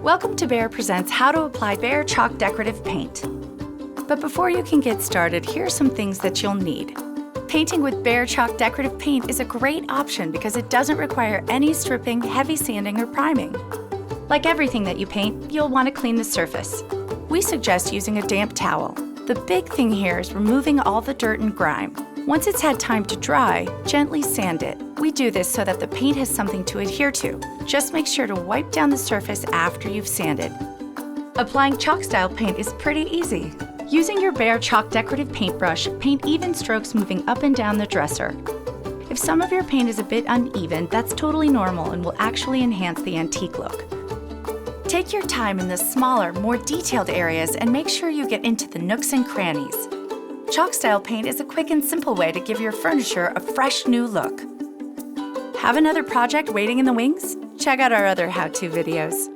Welcome to BEHR Presents How to Apply BEHR Chalk Decorative Paint. But before you can get started, here are some things that you'll need. Painting with BEHR Chalk Decorative Paint is a great option because it doesn't require any stripping, heavy sanding, or priming. Like everything that you paint, you'll want to clean the surface. We suggest using a damp towel. The big thing here is removing all the dirt and grime. Once it's had time to dry, gently sand it. We do this so that the paint has something to adhere to. Just make sure to wipe down the surface after you've sanded. Applying chalk style paint is pretty easy. Using your BEHR Chalk Decorative Paintbrush, paint even strokes moving up and down the dresser. If some of your paint is a bit uneven, that's totally normal and will actually enhance the antique look. Take your time in the smaller, more detailed areas and make sure you get into the nooks and crannies. Chalk style paint is a quick and simple way to give your furniture a fresh new look. Have another project waiting in the wings? Check out our other how-to videos.